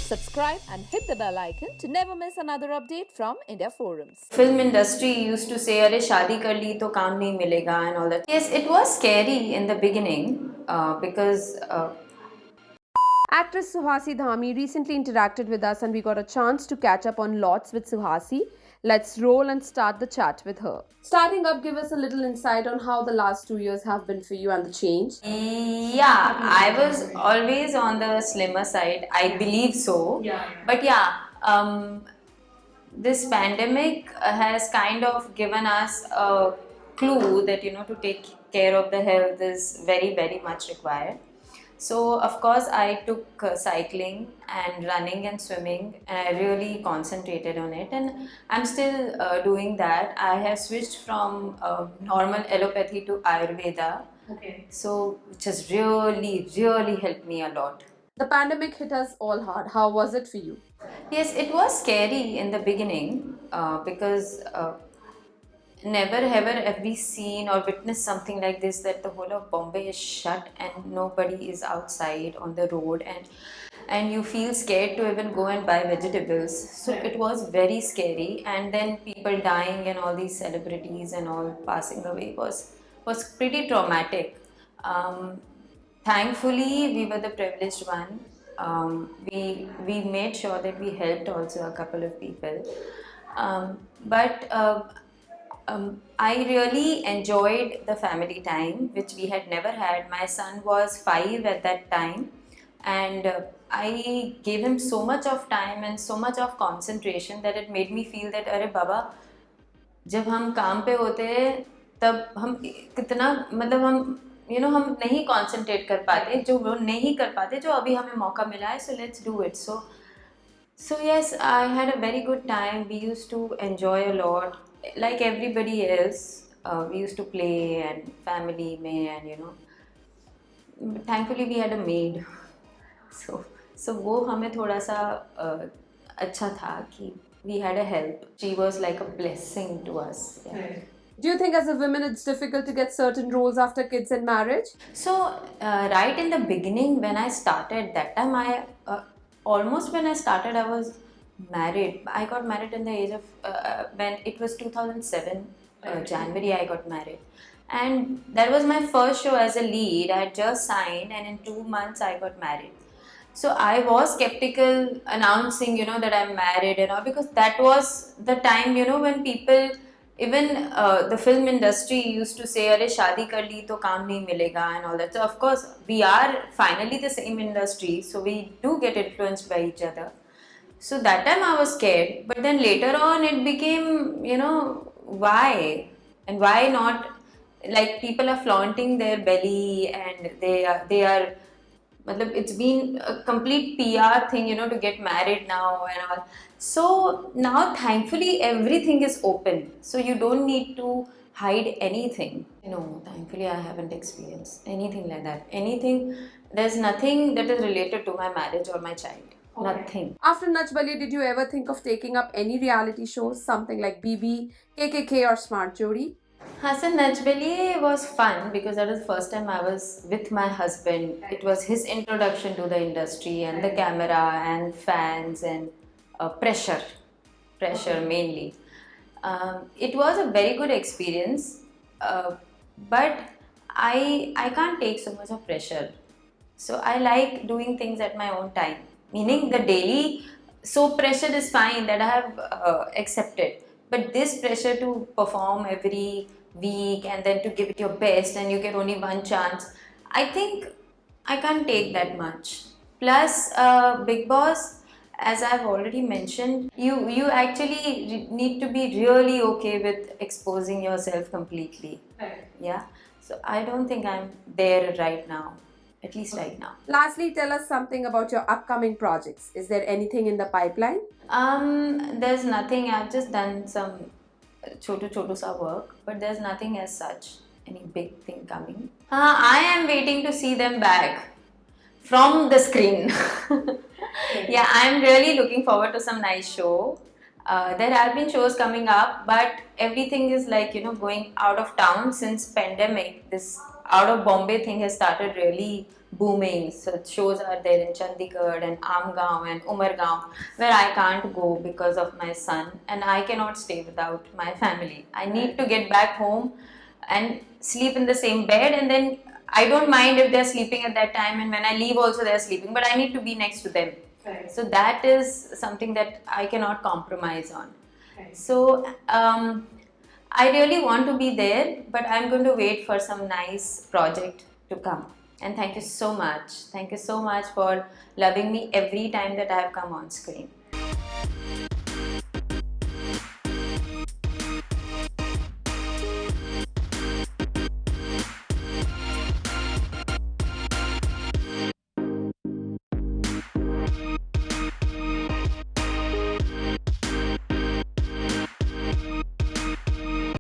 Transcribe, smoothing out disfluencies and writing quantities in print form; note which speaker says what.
Speaker 1: Subscribe and hit the bell icon to never miss another update from India Forums.
Speaker 2: Film industry used to say, "अरे शादी कर ली तो काम नहीं मिलेगा" and all that. Yes, it was scary in the beginning because
Speaker 3: Actress Suhasi Dhami recently interacted with us and we got a chance to catch up on lots with Suhasi. Let's roll and start the chat with her. Starting up, give us a little insight on how the last 2 years have been for you and the change.
Speaker 2: yeah, I was always on the slimmer side. I believe so. But this pandemic has kind of given us a clue that to take care of the health is very, very much required. So of course I took cycling and running and swimming, and I really concentrated on it, and I'm still doing that. I have switched from normal allopathy to Ayurveda.
Speaker 3: Okay.
Speaker 2: So which has really, really helped me a lot.
Speaker 3: The pandemic hit us all hard. How was it for you?
Speaker 2: Yes, it was scary in the beginning because never ever have we seen or witnessed something like this, that the whole of Bombay is shut and nobody is outside on the road, and you feel scared to even go and buy vegetables. So it was very scary, and then people dying and all these celebrities and all passing away was pretty traumatic. Thankfully we were the privileged one. We made sure that we helped also a couple of people, but I really enjoyed the family time, which we had never had. My son was 5 at that time, and I gave him so much of time and so much of concentration that it made me feel that अरे बाबा, जब हम काम पे होते हैं तब हम कितना मतलब हम नहीं concentrate कर पाते, जो वो नहीं कर पाते, जो अभी हमें मौका मिला है, so let's do it. So yes, I had a very good time. We used to enjoy a lot. Like everybody else, we used to play and family में, and thankfully we had a maid. So वो हमें थोड़ा सा अच्छा था कि we had a help. She was like a blessing to us. Yeah.
Speaker 3: Right. Do you think as a woman it's difficult to get certain roles after kids and marriage?
Speaker 2: So right in the beginning when I started, that time almost when I started I was married. I got married in the age of when it was 2007 January I got married, and that was my first show as a lead. I had just signed, and in 2 months I got married. So I was skeptical announcing that I'm married and all, because that was the time when people, even the film industry used to say, "अरे शादी कर ली तो काम नहीं मिलेगा" and all that. So of course we are finally the same industry, so we do get influenced by each other. So that time I was scared, but then later on it became, why? And why not? Like, people are flaunting their belly, and they are matlab, it's been a complete PR thing, to get married now and all. So now thankfully everything is open, so you don't need to hide anything. Thankfully I haven't experienced anything like that. There's nothing that is related to my marriage or my child. Okay. Nothing.
Speaker 3: After Nach Baliye, did you ever think of taking up any reality shows, something like BB, KKK or Smart Jodi?
Speaker 2: Hassan, Nach Baliye was fun because that was the first time I was with my husband. It was his introduction to the industry and the camera and fans and pressure mainly. It was a very good experience, but I can't take so much of pressure. So I like doing things at my own time. Meaning the daily soap pressure is fine, that I have accepted. But this pressure to perform every week and then to give it your best and you get only one chance, I think I can't take that much. Plus, Bigg Boss, as I've already mentioned, you actually need to be really okay with exposing yourself completely.
Speaker 3: Right.
Speaker 2: Yeah. So I don't think I'm there right now. At least right now.
Speaker 3: Lastly, tell us something about your upcoming projects. Is there anything in the pipeline?
Speaker 2: There's nothing. I've just done some chotu sa work, but there's nothing as such, any big thing coming. I am waiting to see them back from the screen. Yeah, I'm really looking forward to some nice show. There have been shows coming up, but everything is like going out of town since pandemic. This out of Bombay thing has started really booming. So shows are there in Chandigarh and Amgaon and Umargaon, where I can't go because of my son, and I cannot stay without my family. I need to get back home and sleep in the same bed, and then I don't mind if they're sleeping at that time, and when I leave also they're sleeping, but I need to be next to them.
Speaker 3: Right.
Speaker 2: So that is something that I cannot compromise on.
Speaker 3: Right.
Speaker 2: So I really want to be there, but I'm going to wait for some nice project to come. And thank you so much. Thank you so much for loving me every time that I have come on screen.